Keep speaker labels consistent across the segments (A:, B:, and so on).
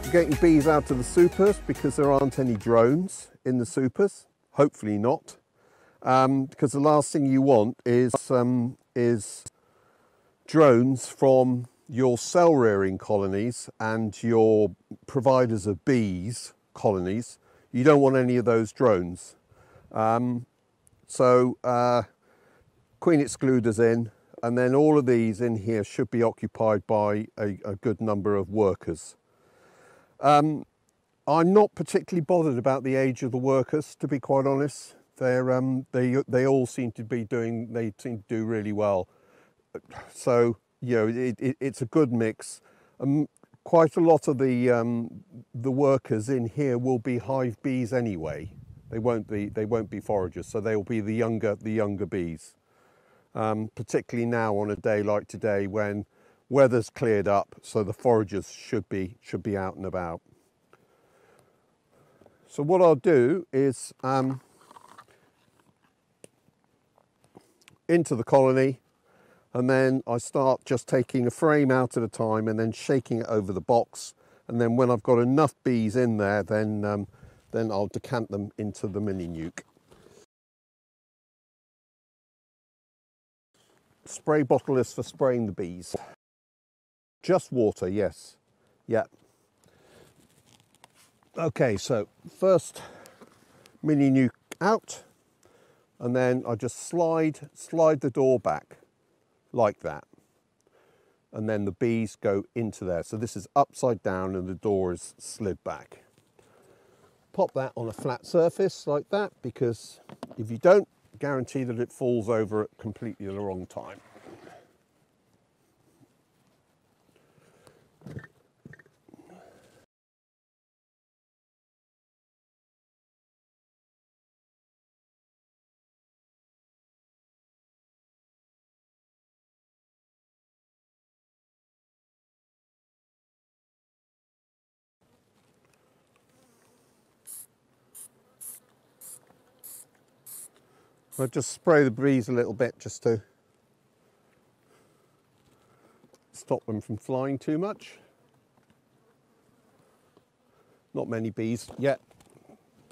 A: Getting bees out of the supers because there aren't any drones in the supers, hopefully not, because the last thing you want is drones from your cell rearing colonies and your providers of bees colonies. You don't want any of those drones. Queen excluders in, and then all of these in here should be occupied by a good number of workers. I'm not particularly bothered about the age of the workers, to be quite honest. They all seem to be doing, they seem to do really well. So, you know, it's a good mix. Quite a lot of the workers in here will be hive bees anyway. They won't be foragers, so they'll be the younger bees. Particularly now on a day like today when weather's cleared up, so the foragers should be out and about. So what I'll do is into the colony, and then I start just taking a frame out at a time and then shaking it over the box, and then when I've got enough bees in there, then I'll decant them into the mini nuke. Spray bottle is for spraying the bees. Just water, yes. Yeah. Okay, so first mini nuke out, and then I just slide the door back like that, and then the bees go into there. So this is upside down and the door is slid back. Pop that on a flat surface like that, because if you don't, guarantee that it falls over at completely the wrong time. I'll just spray the bees a little bit just to stop them from flying too much. Not many bees yet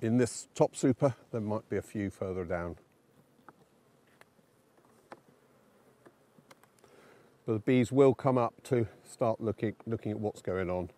A: in this top super. There might be a few further down. But the bees will come up to start looking at what's going on.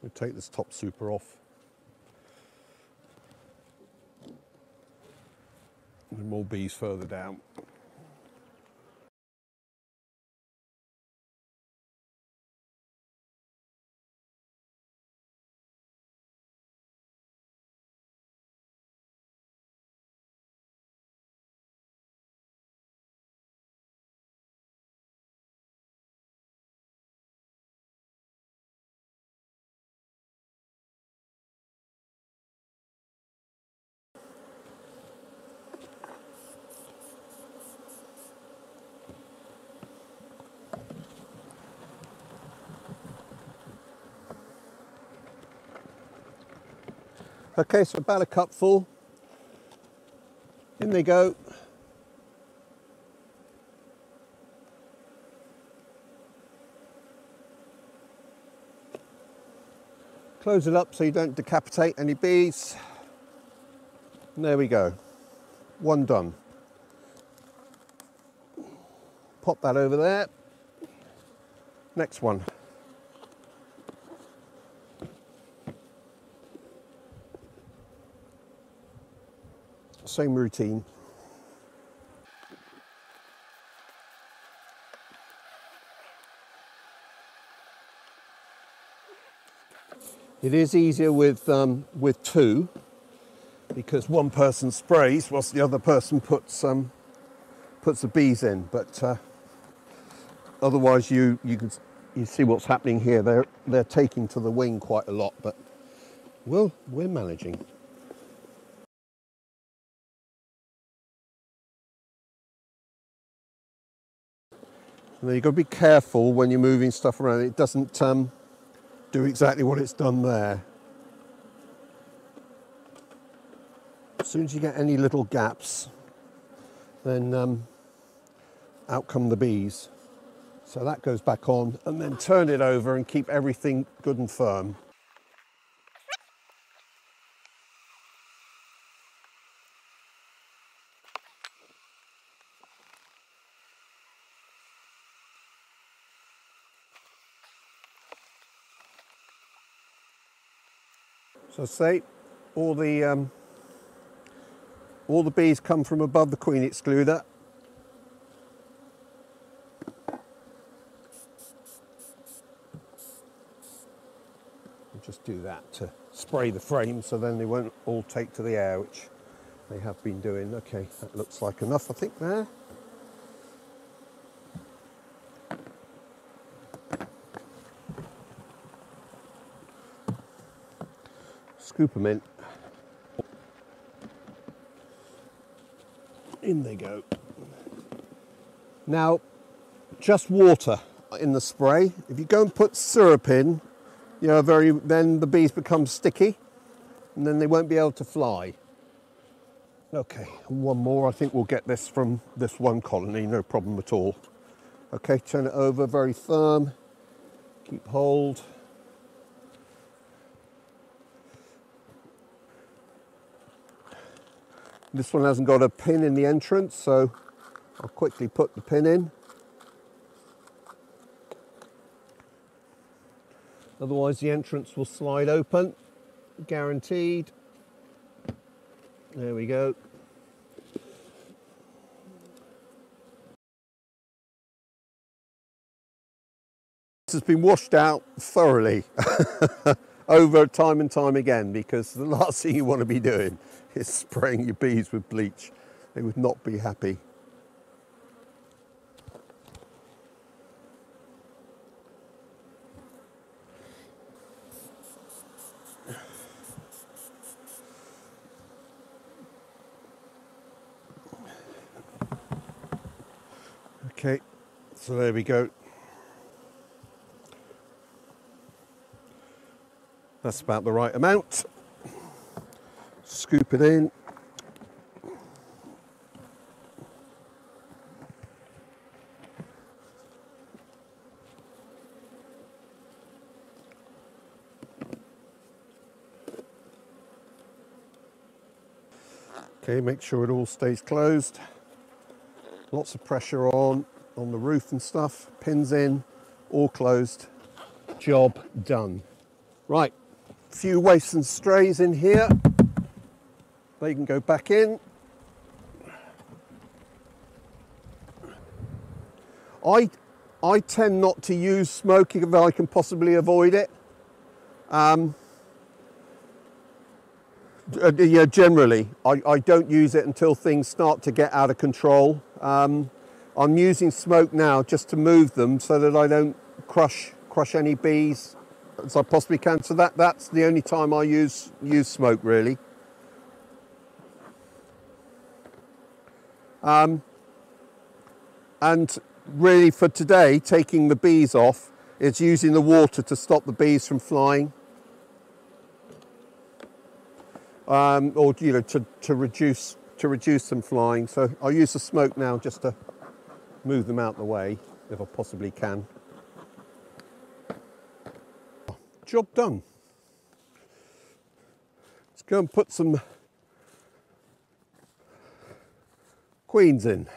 A: We'll take this top super off. And more bees further down. Okay, so about a cup full. In they go. Close it up so you don't decapitate any bees. And there we go. One done. Pop that over there. Next one. same routine. It is easier with two, because one person sprays whilst the other person puts the bees in. But otherwise, you see what's happening here. They're taking to the wing quite a lot, but well, we're managing. Now you've got to be careful when you're moving stuff around. It doesn't do exactly what it's done there. As soon as you get any little gaps, then out come the bees. So that goes back on, and then turn it over and keep everything good and firm. So say all the bees come from above the queen excluder. We'll just do that to spray the frame, so then they won't all take to the air, which they have been doing. Okay, that looks like enough, I think, there. Scoop them in. In they go. Now, just water in the spray. If you go and put syrup in, then the bees become sticky, and then they won't be able to fly. Okay, one more. I think we'll get this from this one colony, no problem at all. Okay, turn it over, very firm. Keep hold. This one hasn't got a pin in the entrance, so I'll quickly put the pin in. Otherwise the entrance will slide open, guaranteed. There we go. This has been washed out thoroughly over time and time again, because the last thing you want to be doing is spraying your bees with bleach. They would not be happy. Okay, so there we go. That's about the right amount. Scoop it in. Okay, make sure it all stays closed. Lots of pressure on the roof and stuff. Pins in, all closed. Job done. Right, a few wastes and strays in here. They can go back in. I tend not to use smoke if I can possibly avoid it. Yeah, generally, I don't use it until things start to get out of control. I'm using smoke now just to move them so that I don't crush any bees as I possibly can. So that's the only time I use smoke, really. And really for today, taking the bees off, it's using the water to stop the bees from flying. Or to reduce them flying. So I'll use the smoke now just to move them out the way if I possibly can. Job done. Let's go and put some queens in.